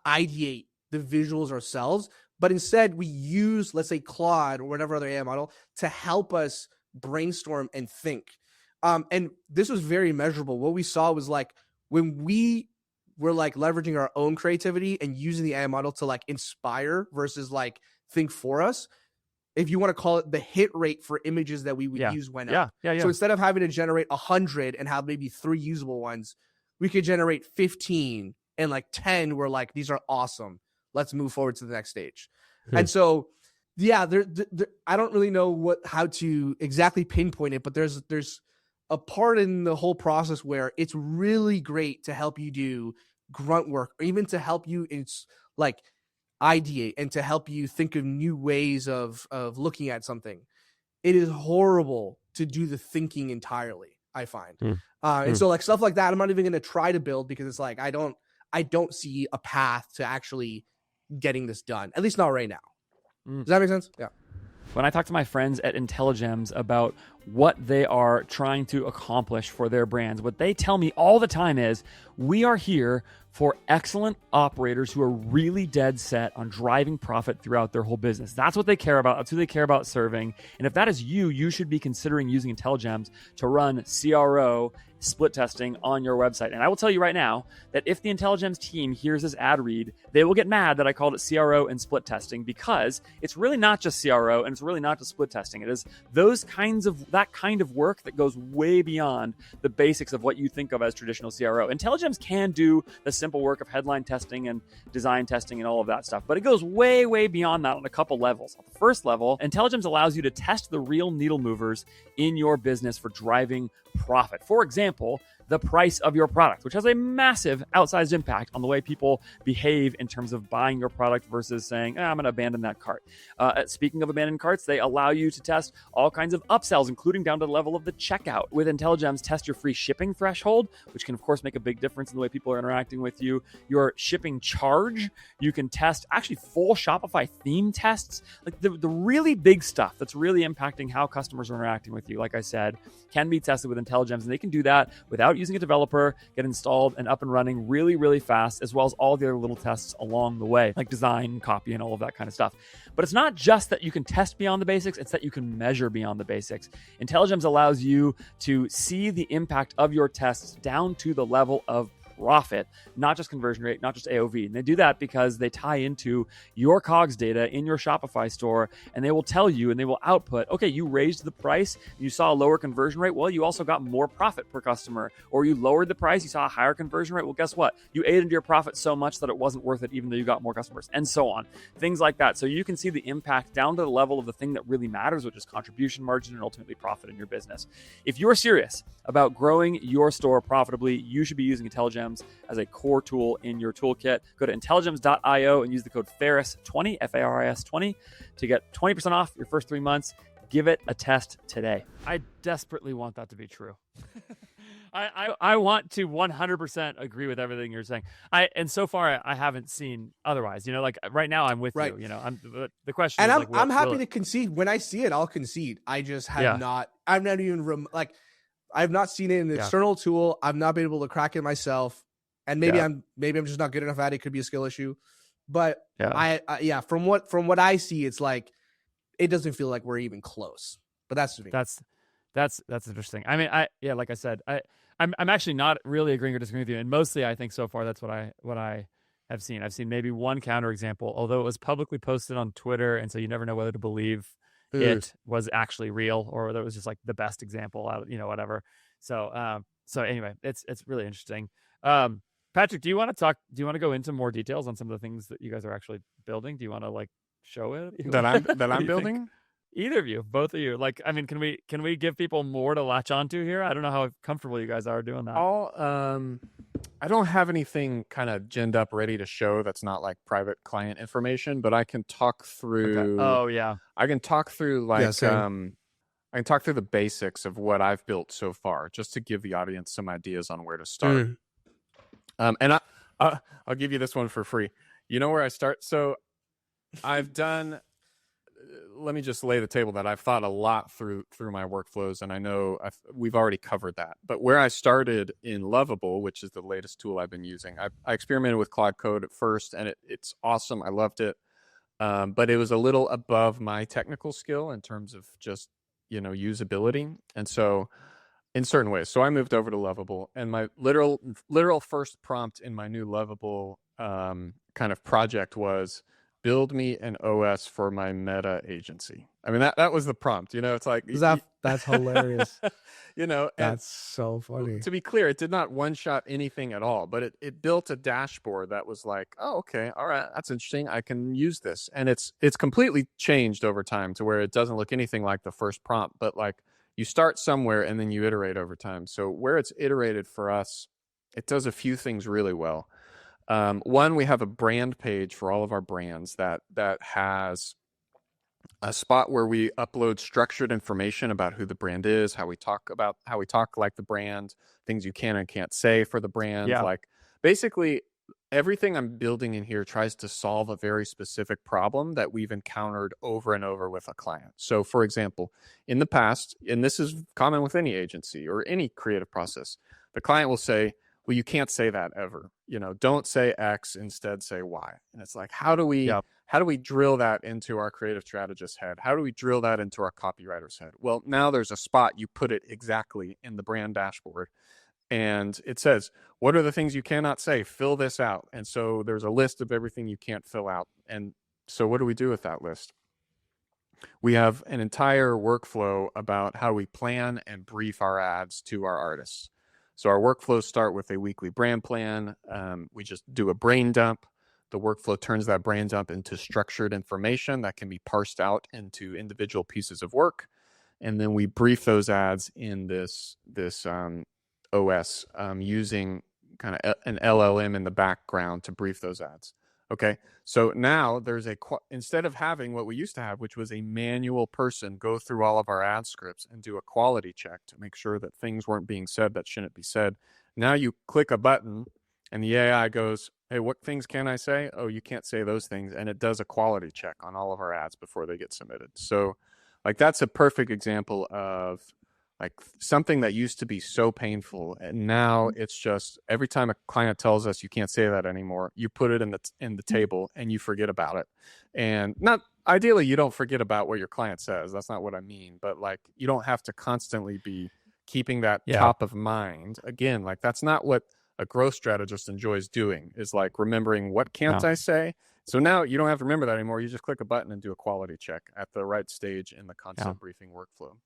B: ideate the visuals ourselves, but instead we use, let's say, Claude or whatever other AI model to help us brainstorm and think. And this was very measurable. What we saw was like when we were like leveraging our own creativity and using the AI model to like inspire versus like think for us, if you want to call it, the hit rate for images that we would use went up. So instead of having to generate 100 and have maybe 3 usable ones, we could generate 15 and like 10 were like, these are awesome. Let's move forward to the next stage. And so, I don't really know how to exactly pinpoint it, but there's a part in the whole process where it's really great to help you do grunt work, or even to help you like ideate and to help you think of new ways of looking at something. It is horrible to do the thinking entirely, I find. And so like stuff like that, I'm not even going to try to build, because it's like, I don't see a path to actually getting this done, at least not right now. Does that make sense? Yeah.
A: When I talk to my friends at INTELLIGEMS about what they are trying to accomplish for their brands, what they tell me all the time is, we are here for excellent operators who are really dead set on driving profit throughout their whole business. That's what they care about. That's who they care about serving. And if that is you, you should be considering using INTELLIGEMS to run CRO split testing on your website. And I will tell you right now that if the INTELLIGEMS team hears this ad read, they will get mad that I called it CRO and split testing, because it's really not just CRO and it's really not just split testing. It is that kind of work that goes way beyond the basics of what you think of as traditional CRO. INTELLIGEMS can do the simple work of headline testing and design testing and all of that stuff, but it goes way, way beyond that on a couple levels. On the first level, INTELLIGEMS allows you to test the real needle movers in your business for driving profit. For example, the price of your product, which has a massive outsized impact on the way people behave in terms of buying your product versus saying, I'm going to abandon that cart. Speaking of abandoned carts, they allow you to test all kinds of upsells, including down to the level of the checkout. With INTELLIGEMS, test your free shipping threshold, which can, of course, make a big difference in the way people are interacting with you. Your shipping charge, you can test actually full Shopify theme tests. Like the really big stuff that's really impacting how customers are interacting with you, like I said, can be tested with INTELLIGEMS, and they can do that without using a developer, get installed and up and running really, really fast, as well as all the other little tests along the way, like design, copy, and all of that kind of stuff. But it's not just that you can test beyond the basics, it's that you can measure beyond the basics. INTELLIGEMS allows you to see the impact of your tests down to the level of profit, not just conversion rate, not just AOV. And they do that because they tie into your COGS data in your Shopify store, and they will tell you and they will output, okay, you raised the price, you saw a lower conversion rate, well, you also got more profit per customer. Or you lowered the price, you saw a higher conversion rate, well, guess what? You ate into your profit so much that it wasn't worth it, even though you got more customers, and so on. Things like that. So you can see the impact down to the level of the thing that really matters, which is contribution margin and ultimately profit in your business. If you're serious about growing your store profitably, you should be using INTELLIGEMS as a core tool in your toolkit. Go to intelligems.io and use the code FARIS20, F-A-R-I-S 20, to get 20% off your first 3 months. Give it a test today. I desperately want that to be true. I want to 100% agree with everything you're saying. And so far I haven't seen otherwise. Like right now I'm with you. The question
B: and
A: is,
B: I'm happy to concede when I see it. I'll concede. I just have not. I'm not even I've not seen it in an external tool. I've not been able to crack it myself. And maybe I'm just not good enough at it. It could be a skill issue, but from what I see, it's like it doesn't feel like we're even close. But that's me.
A: That's interesting. I mean, like I said, I'm actually not really agreeing or disagreeing with you, and mostly I think so far that's what I have seen. I've seen maybe one counterexample, although it was publicly posted on Twitter, and so you never know whether to believe it was actually real or whether it was just like the best example out of whatever. So anyway, it's really interesting. Patrick, do you want to go into more details on some of the things that you guys are actually building? Do you want to show it
C: that I'm building?
A: Think? Either of you, both of you. I mean, can we give people more to latch onto here? I don't know how comfortable you guys are doing that.
C: I don't have anything kind of ginned up ready to show that's not like private client information, but I can talk through.
A: Okay. Oh yeah.
C: I can talk through I can talk through the basics of what I've built so far, just to give the audience some ideas on where to start. And I'll give you this one for free. You know where I start? So I've done. Let me just lay the table that I've thought a lot through my workflows, and I know we've already covered that. But where I started in Lovable, which is the latest tool I've been using, I experimented with Claude Code at first, and it's awesome. I loved it, but it was a little above my technical skill in terms of just usability, and so in certain ways. So I moved over to Lovable, and my literal first prompt in my new Lovable kind of project was, build me an OS for my meta agency. I mean, that was the prompt. It's like
B: that's hilarious.
C: That's
B: so funny.
C: To be clear, it did not one-shot anything at all, but it built a dashboard that was like, oh, okay, all right, that's interesting. I can use this, and it's completely changed over time to where it doesn't look anything like the first prompt, but like you start somewhere and then you iterate over time. So where it's iterated for us, it does a few things really well. One, we have a brand page for all of our brands that has a spot where we upload structured information about who the brand is, how we talk like the brand, things you can and can't say for the brand.
A: Yeah.
C: Like basically everything I'm building in here tries to solve a very specific problem that we've encountered over and over with a client. So for example, in the past, and this is common with any agency or any creative process, the client will say, well, you can't say that ever. Don't say X, instead say Y. And it's like, how do we drill that into our creative strategist's head? How do we drill that into our copywriter's head? Well, now there's a spot you put it exactly in the brand dashboard. And it says, what are the things you cannot say? Fill this out. And so there's a list of everything you can't fill out. And so what do we do with that list? We have an entire workflow about how we plan and brief our ads to our artists. So our workflows start with a weekly brand plan. We just do a brain dump. The workflow turns that brain dump into structured information that can be parsed out into individual pieces of work. And then we brief those ads in this OS using kind of an LLM in the background to brief those ads. Okay, so now there's instead of having what we used to have, which was a manual person go through all of our ad scripts and do a quality check to make sure that things weren't being said that shouldn't be said. Now you click a button and the AI goes, hey, what things can I say? Oh, you can't say those things. And it does a quality check on all of our ads before they get submitted. So like that's a perfect example of like something that used to be so painful, and now it's just every time a client tells us you can't say that anymore, you put it in the table and you forget about it. And not ideally, you don't forget about what your client says. That's not what I mean. But like you don't have to constantly be keeping that top of mind. Again, like that's not what a growth strategist enjoys doing, is like remembering what can't I say. So now you don't have to remember that anymore. You just click a button and do a quality check at the right stage in the concept briefing workflow.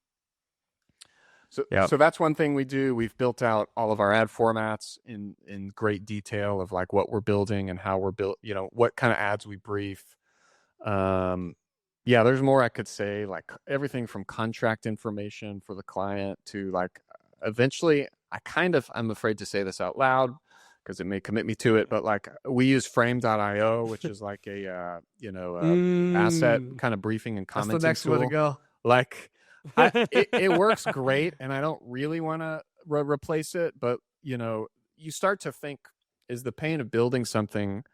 C: So that's one thing we do. We've built out all of our ad formats in great detail of like what we're building and how we're built, what kind of ads we brief. There's more I could say, like everything from contract information for the client to like eventually I'm afraid to say this out loud because it may commit me to it, but like we use frame.io, which is like a asset kind of briefing and commenting
B: That's the next
C: tool.
B: one to go.
C: Like it works great, and I don't really want to replace it, but you start to think, is the pain of building something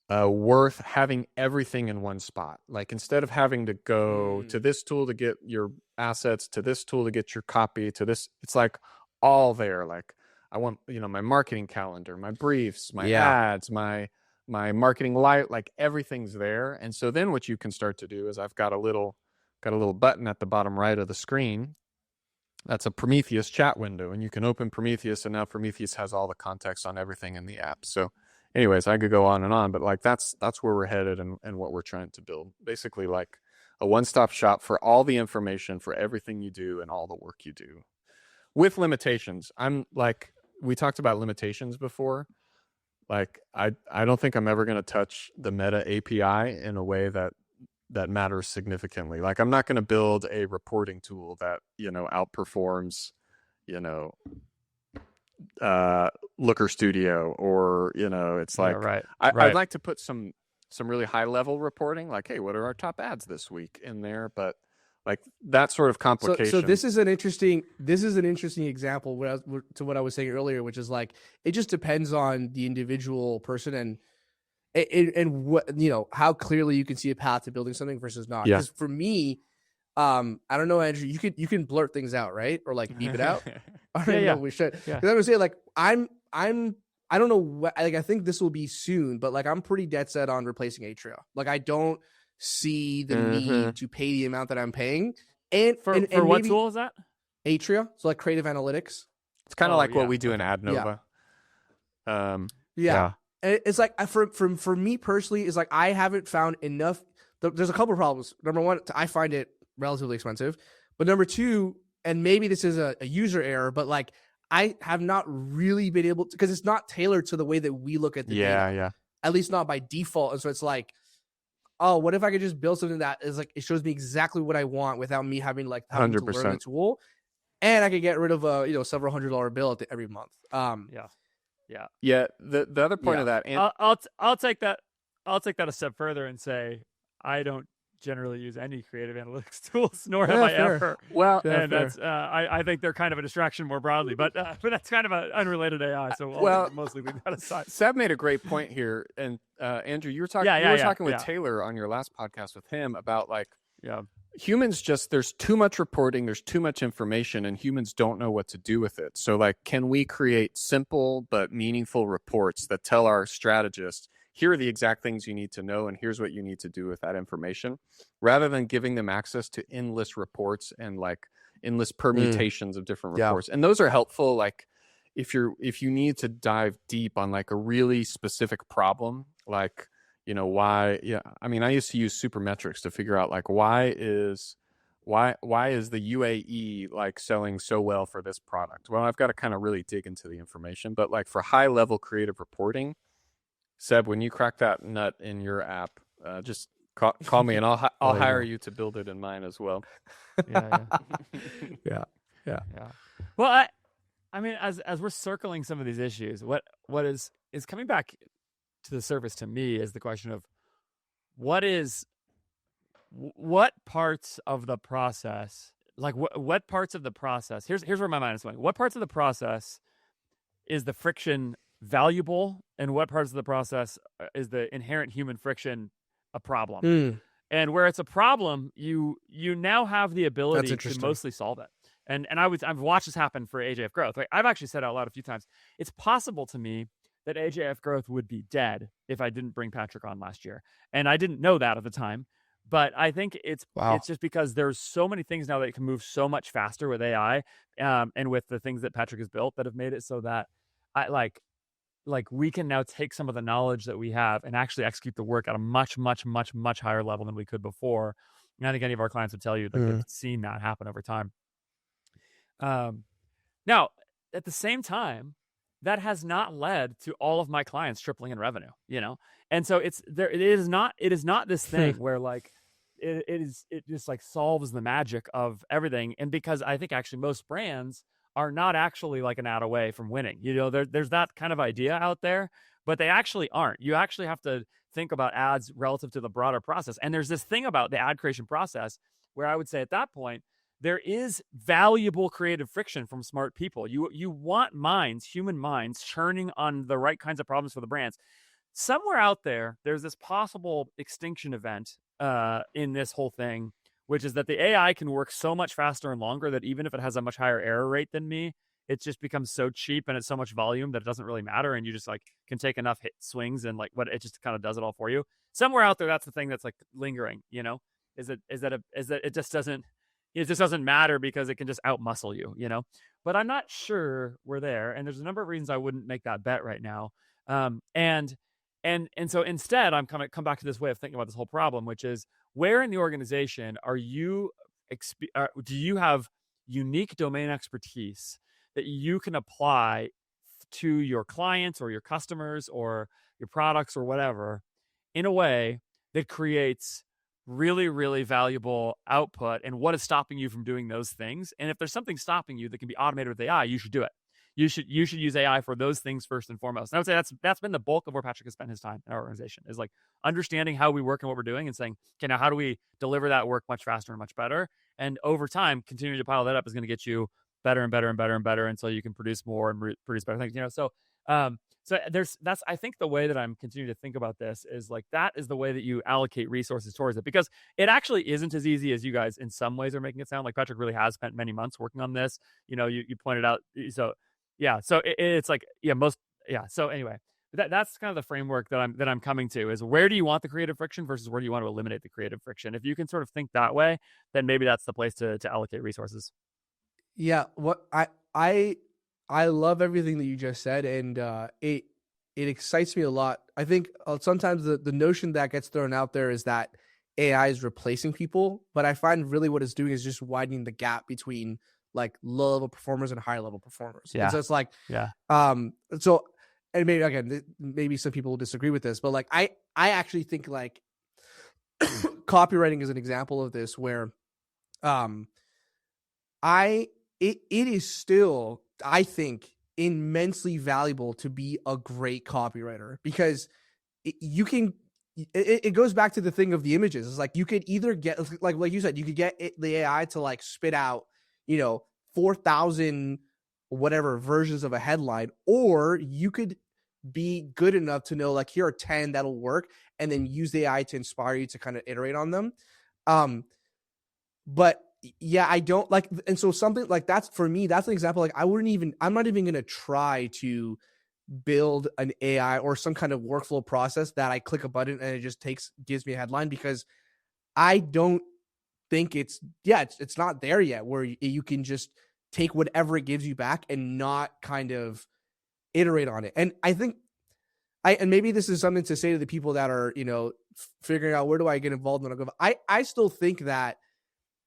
C: worth having everything in one spot? Like instead of having to go to this tool to get your assets, to this tool to get your copy, to this, it's like all there. Like I want my marketing calendar, my briefs, my ads, my marketing light, like everything's there. And so then what you can start to do is I've got a little button at the bottom right of the screen. That's a Prometheus chat window, and you can open Prometheus, and now Prometheus has all the context on everything in the app. So anyways, I could go on and on, but like that's where we're headed and what we're trying to build. Basically like a one-stop shop for all the information for everything you do and all the work you do. With limitations. We talked about limitations before. Like I don't think I'm ever going to touch the Meta API in a way that matters significantly. Like I'm not going to build a reporting tool that outperforms Looker Studio, or it's like
A: right.
C: I'd like to put some really high level reporting, like, hey, what are our top ads this week in there, but Like that sort of
B: So
C: complication.
B: this is an interesting example to what I was saying earlier, which is like it just depends on the individual person and what how clearly you can see a path to building something versus not.
C: Yeah.
B: Because for me, I don't know, Andrew, you can blurt things out, right? Or like beep it out. I don't even know if we should.
A: Yeah.
B: Because I'm gonna say like I don't know what, like I think this will be soon, but like I'm pretty dead set on replacing Atria. Like I don't see the need to pay the amount that I'm paying. And
A: For
B: and
A: what
B: maybe
A: tool is that?
B: Atria, so like creative analytics.
C: It's kind of like what we do in AdNova.
B: Yeah. And it's like for me personally, it's like I haven't found enough. There's a couple of problems. Number one, I find it relatively expensive. But number two, and maybe this is a user error, but like I have not really been able to, because it's not tailored to the way that we look at the data.
C: Yeah.
B: At least not by default. And so it's like, oh, what if I could just build something that is like, it shows me exactly what I want without me having to learn the tool, and I could get rid of a several $100 bill every month.
C: Yeah. The other point of that, and
A: I'll take that a step further and say I don't generally use any creative analytics tools, nor have I ever.
C: Well,
A: and that's I think they're kind of a distraction more broadly, but that's kind of an unrelated AI. So I'll mostly leave that aside.
C: Seb made a great point here, and Andrew, you were talking with Taylor on your last podcast with him about humans there's too much reporting, there's too much information, and humans don't know what to do with it. So like, can we create simple but meaningful reports that tell our strategists, here are the exact things you need to know, and here's what you need to do with that information, rather than giving them access to endless reports and like endless permutations of different reports. And those are helpful, like if you need to dive deep on like a really specific problem, like why. I mean, I used to use Supermetrics to figure out like why is the UAE like selling so well for this product. Well, I've got to kind of really dig into the information, but like for high level creative reporting, Seb, when you crack that nut in your app, just call me and I'll hire you to build it in mine as well.
B: Yeah.
A: Well, I mean, as we're circling some of these issues, what is coming back to the surface to me is the question of what parts of the process, like what parts of the process. Here's where my mind is going. What parts of the process is the friction valuable, and what parts of the process is the inherent human friction a problem? And where it's a problem, you now have the ability to mostly solve it. And I've watched this happen for AJF growth. Like, I've actually said out loud a few times, it's possible to me that AJF growth would be dead if I didn't bring Patrick on last year. And I didn't know that at the time, but I think it's just because there's so many things now that can move so much faster with AI, and with the things that Patrick has built that have made it so that I like we can now take some of the knowledge that we have and actually execute the work at a much, much, much, much higher level than we could before. And I think any of our clients would tell you that they've seen that happen over time. Now, at the same time, that has not led to all of my clients tripling in revenue, and so it is not this thing where like it just like solves the magic of everything. And because I think actually most brands are not actually like an ad away from winning. There's that kind of idea out there, but they actually aren't. You actually have to think about ads relative to the broader process. And there's this thing about the ad creation process where I would say at that point, there is valuable creative friction from smart people. You want human minds churning on the right kinds of problems for the brands. Somewhere out there, there's this possible extinction event in this whole thing, which is that the AI can work so much faster and longer that even if it has a much higher error rate than me, it just becomes so cheap and it's so much volume that it doesn't really matter. And you just like can take enough hit swings and like it just kind of does it all for you. Somewhere out there, that's the thing that's like lingering, is that it just doesn't matter because it can just outmuscle you, but I'm not sure we're there. And there's a number of reasons I wouldn't make that bet right now. And so instead, I'm kind of come back to this way of thinking about this whole problem, which is where in the organization do you have unique domain expertise that you can apply to your clients or your customers or your products or whatever in a way that creates really, really valuable output, and what is stopping you from doing those things? And if there's something stopping you that can be automated with AI, you should do it. you should use AI for those things first and foremost. And I would say that's been the bulk of where Patrick has spent his time in our organization, is like understanding how we work and what we're doing and saying, okay, now how do we deliver that work much faster and much better? And over time, continuing to pile that up is going to get you better and better and better and better until you can produce more and produce better things. So that's I think the way that I'm continuing to think about this is like that is the way that you allocate resources towards it, because it actually isn't as easy as you guys in some ways are making it sound. Like Patrick really has spent many months working on this. You pointed out. So it's like So anyway, that's kind of the framework that I'm coming to, is where do you want the creative friction versus where do you want to eliminate the creative friction? If you can sort of think that way, then maybe that's the place to allocate resources.
B: Yeah, what I love everything that you just said, and it excites me a lot. I think sometimes the notion that gets thrown out there is that AI is replacing people, but I find really what it's doing is just widening the gap between like low level performers and high level performers.
A: Yeah.
B: And so it's like, so, and maybe again, maybe some people will disagree with this, but like I actually think like copywriting is an example of this, where it is still, I think, immensely valuable to be a great copywriter, because it goes back to the thing of the images. It's like you could either get, like you said, you could get the AI to like spit out 4,000 whatever versions of a headline, or you could be good enough to know like here are 10 that'll work, and then use the AI to inspire you to kind of iterate on them. But yeah, I don't like, and so something like that's, for me, that's an example. Like I'm not even going to try to build an AI or some kind of workflow process that I click a button and it just gives me a headline, because I don't think it's not there yet where you can just take whatever it gives you back and not kind of iterate on it. And I think and maybe this is something to say to the people that are, figuring out where do I get involved in. I still think that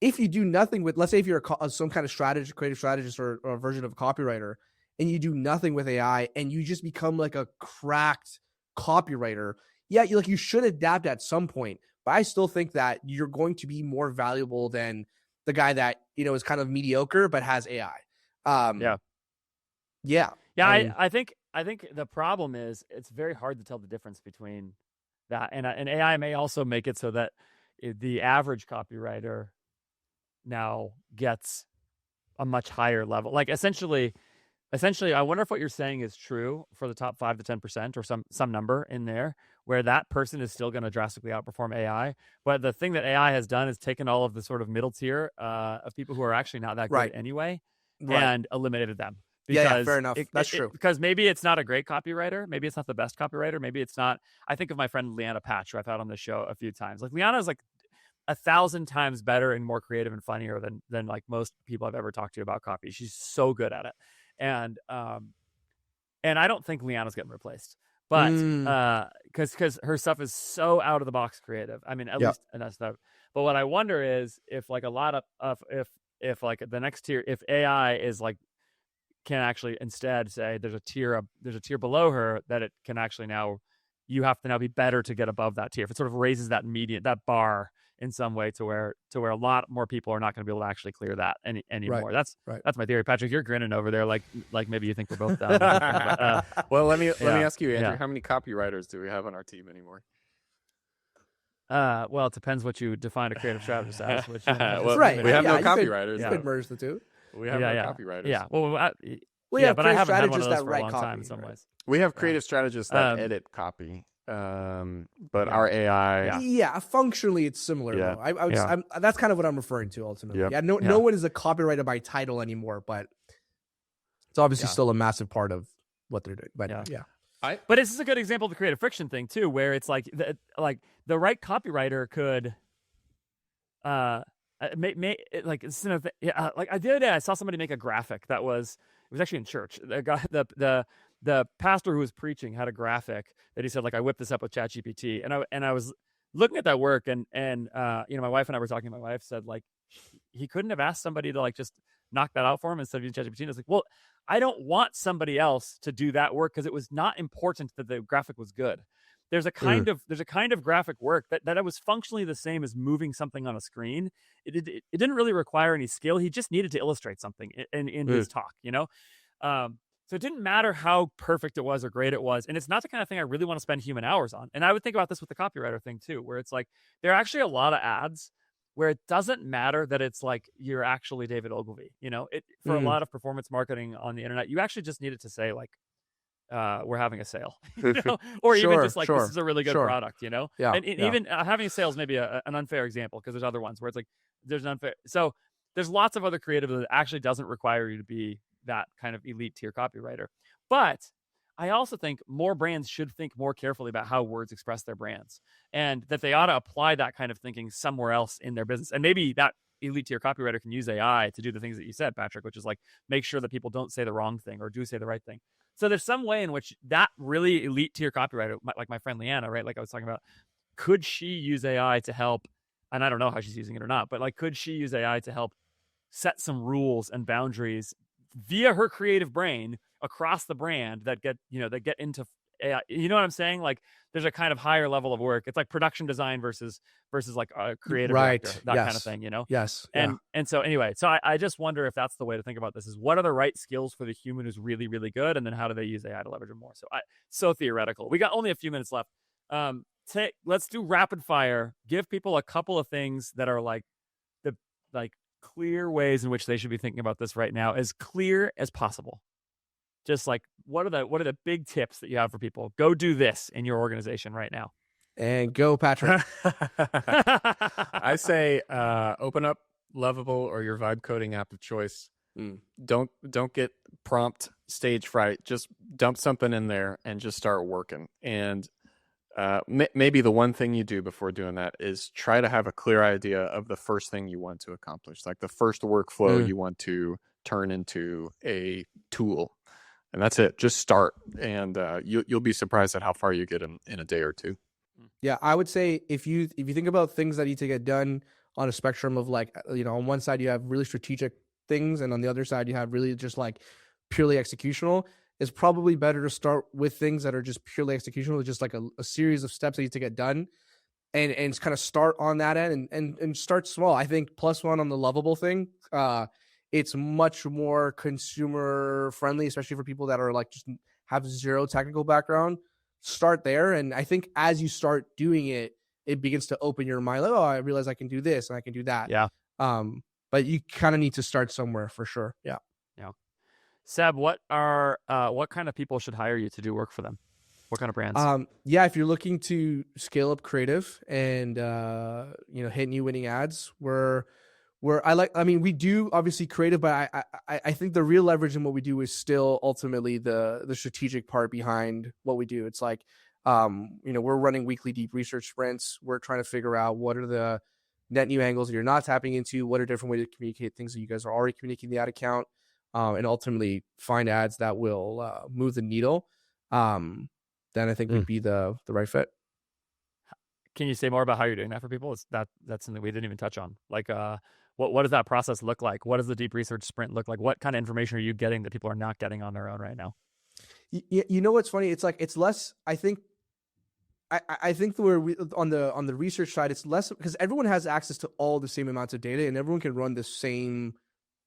B: if you do nothing with, let's say if you're some kind of creative strategist or a version of a copywriter, and you do nothing with AI and you just become like a cracked copywriter, you should adapt at some point. But I still think that you're going to be more valuable than the guy that, is kind of mediocre but has AI. I
A: think the problem is it's very hard to tell the difference between that and AI may also make it so that the average copywriter now gets a much higher level. Like essentially, I wonder if what you're saying is true for the top 5 to 10% or some number in there, where that person is still going to drastically outperform AI. But the thing that AI has done is taken all of the sort of middle tier of people who are actually not that great anyway, and eliminated them. Because
B: fair enough. That's true.
A: Because maybe it's not a great copywriter. Maybe it's not the best copywriter. Maybe it's not. I think of my friend Leanna Patch, who I've had on the show a few times. Like Leanna's like 1,000 times better and more creative and funnier than like most people I've ever talked to about copy. She's so good at it. And I don't think Leanna's getting replaced, but because her stuff is so out of the box creative. I mean, at least enough stuff. But what I wonder is if like a lot of if like the next tier, if AI is like can actually instead say there's a tier below her that it can actually you have to now be better to get above that tier. If it sort of raises that bar in some way to where a lot more people are not going to be able to actually clear that anymore. That's my theory. Patrick, you're grinning over there like maybe you think we're both down.
C: Well, let me ask you, Andrew, how many copywriters do we have on our team anymore?
A: Well, it depends what you define a creative strategist as. Which,
C: we have no copywriters.
B: You could merge the two.
C: We have no copywriters.
A: Yeah. Well,
B: but
A: I haven't had one of those
B: that
A: for a long time in some ways.
C: We have creative strategists that edit copy. But our AI,
B: functionally it's similar. Though. That's kind of what I'm referring to ultimately. No one is a copywriter by title anymore, but it's obviously still a massive part of what they're doing. But
A: but this is a good example of the creative friction thing too, where it's like the right copywriter could, like the other day I saw somebody make a graphic that was actually in church. The guy, the pastor who was preaching had a graphic that he said, like, I whipped this up with ChatGPT, and I was looking at that work, and my wife and I were talking. My wife said, like, he couldn't have asked somebody to like just knock that out for him instead of using ChatGPT. And I was like, well, I don't want somebody else to do that work because it was not important that the graphic was good. There's a kind of graphic work that was functionally the same as moving something on a screen. It didn't really require any skill. He just needed to illustrate something in his talk, So it didn't matter how perfect it was or great it was. And it's not the kind of thing I really want to spend human hours on. And I would think about this with the copywriter thing too, where it's like there are actually a lot of ads where it doesn't matter that it's like you're actually David Ogilvy. For a lot of performance marketing on the internet, you actually just need it to say like, we're having a sale, or even just like this is a really good product,
B: Yeah,
A: and even having a sale is maybe an unfair example because there's other ones where it's like there's an unfair. So there's lots of other creative that actually doesn't require you to be that kind of elite tier copywriter. But I also think more brands should think more carefully about how words express their brands, and that they ought to apply that kind of thinking somewhere else in their business. And maybe that elite tier copywriter can use AI to do the things that you said, Patrick, which is like make sure that people don't say the wrong thing or do say the right thing. So there's some way in which that really elite tier copywriter, like my friend Leanna, right? Like I was talking about, could she use AI to help? And I don't know how she's using it or not, but like, could she use AI to help set some rules and boundaries via her creative brain across the brand that get into AI? You know what I'm saying? Like there's a kind of higher level of work. It's like production design versus like a creative director, that kind of thing,
B: Yes.
A: And so anyway, so I just wonder if that's the way to think about this: is what are the right skills for the human who's really, really good, and then how do they use AI to leverage it more? So theoretical. We got only a few minutes left. Let's do rapid fire. Give people a couple of things that are like the clear ways in which they should be thinking about this right now, as clear as possible. Just like what are the big tips that you have for people? Go do this in your organization right now.
B: And go, Patrick.
C: I say open up Lovable or your vibe coding app of choice. Don't get prompt stage fright. Just dump something in there and just start working. And maybe the one thing you do before doing that is try to have a clear idea of the first thing you want to accomplish, like the first workflow you want to turn into a tool. And that's it. Just start, and you'll be surprised at how far you get in a day or two.
B: Yeah, I would say if you think about things that need to get done on a spectrum of like, on one side you have really strategic things, and on the other side you have really just like purely executional. It's probably better to start with things that are just purely executional, just like a series of steps that need to get done, and kind of start on that end and start small. I think +1 on the Lovable thing. It's much more consumer friendly, especially for people that are like just have zero technical background. Start there. And I think as you start doing it, it begins to open your mind. Like, oh, I realize I can do this and I can do that.
A: Yeah.
B: But you kind of need to start somewhere for sure. Yeah.
A: Yeah. Seb, what kind of people should hire you to do work for them? What kind of brands?
B: If you're looking to scale up creative and hit new winning ads, we do obviously creative, but I think the real leverage in what we do is still ultimately the strategic part behind what we do. It's like, we're running weekly deep research sprints. We're trying to figure out what are the net new angles that you're not tapping into, what are different ways to communicate things that you guys are already communicating the ad account, and ultimately find ads that will move the needle. Then I think would be the right fit.
A: Can you say more about how you're doing that for people? That's something we didn't even touch on. Like, what does that process look like? What does the deep research sprint look like? What kind of information are you getting that people are not getting on their own right now?
B: You know what's funny? It's like it's less. I think we're on the research side. It's less because everyone has access to all the same amounts of data and everyone can run the same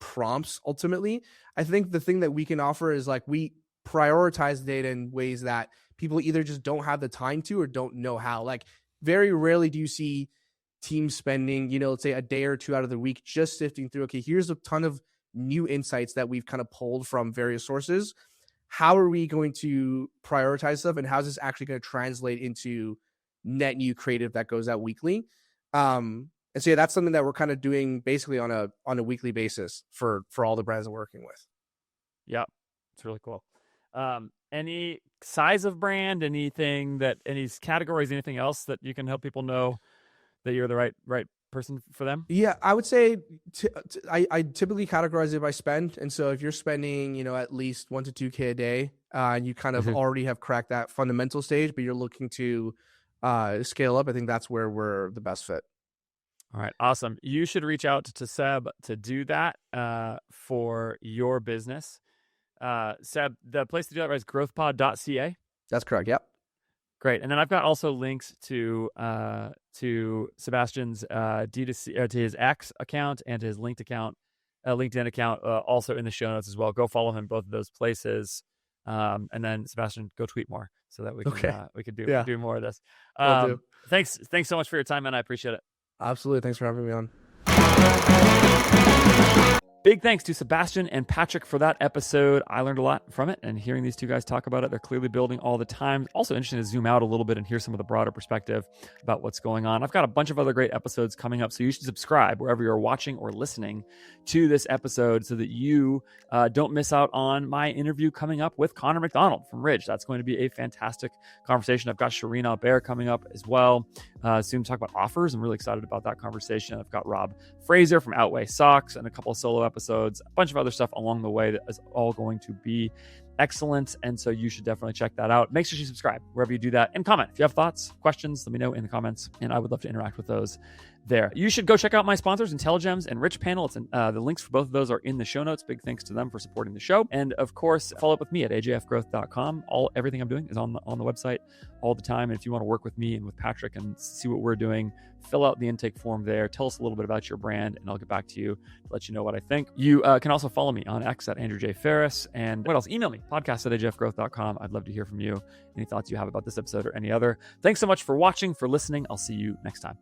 B: prompts. Ultimately, I think the thing that we can offer is like we prioritize data in ways that people either just don't have the time to or don't know how. Like very rarely do you see teams spending, let's say a day or two out of the week just sifting through, okay, here's a ton of new insights that we've kind of pulled from various sources. How are we going to prioritize stuff, and how's this actually going to translate into net new creative that goes out weekly? And so that's something that we're kind of doing basically on a weekly basis for all the brands I'm working with.
A: Yeah, it's really cool. Any size of brand, any categories, anything else that you can help people know that you're the right person for them?
B: Yeah, I would say I typically categorize it by spend. And so if you're spending, at least $1 to $2K a day, and you kind of already have cracked that fundamental stage, but you're looking to scale up, I think that's where we're the best fit.
A: All right, awesome. You should reach out to Seb to do that for your business. Seb, the place to do that is growthpod.ca.
B: That's correct. Yep.
A: Great. And then I've got also links to Sebastian's D2C, to his X account and his linked account LinkedIn account also in the show notes as well. Go follow him both of those places. And then Sebastian, go tweet more so that we can do more of this.
B: Will do.
A: Thanks so much for your time, man. I appreciate it.
B: Absolutely. Thanks for having me on.
A: Big thanks to Sebastian and Patrick for that episode. I learned a lot from it, and hearing these two guys talk about it, they're clearly building all the time. Also interesting to zoom out a little bit and hear some of the broader perspective about what's going on. I've got a bunch of other great episodes coming up, so you should subscribe wherever you're watching or listening to this episode so that you don't miss out on my interview coming up with Connor McDonald from Ridge. That's going to be a fantastic conversation. I've got Shireen Albert coming up as well. Soon to talk about offers. I'm really excited about that conversation. I've got Rob Fraser from Outweigh Socks and a couple of solo episodes, a bunch of other stuff along the way that is all going to be excellent. And so you should definitely check that out. Make sure you subscribe wherever you do that and comment. If you have thoughts, questions, let me know in the comments, and I would love to interact with those there. You should go check out my sponsors, INTELLIGEMS and RICHPANEL. It's the links for both of those are in the show notes. Big thanks to them for supporting the show. And of course, follow up with me at ajfgrowth.com. Everything I'm doing is on the website all the time. And if you want to work with me and with Patrick and see what we're doing, fill out the intake form there. Tell us a little bit about your brand, and I'll get back to you to let you know what I think. You can also follow me on X at Andrew J. Ferris. And what else? Email me, podcast@ajfgrowth.com. I'd love to hear from you. Any thoughts you have about this episode or any other. Thanks so much for watching, for listening. I'll see you next time.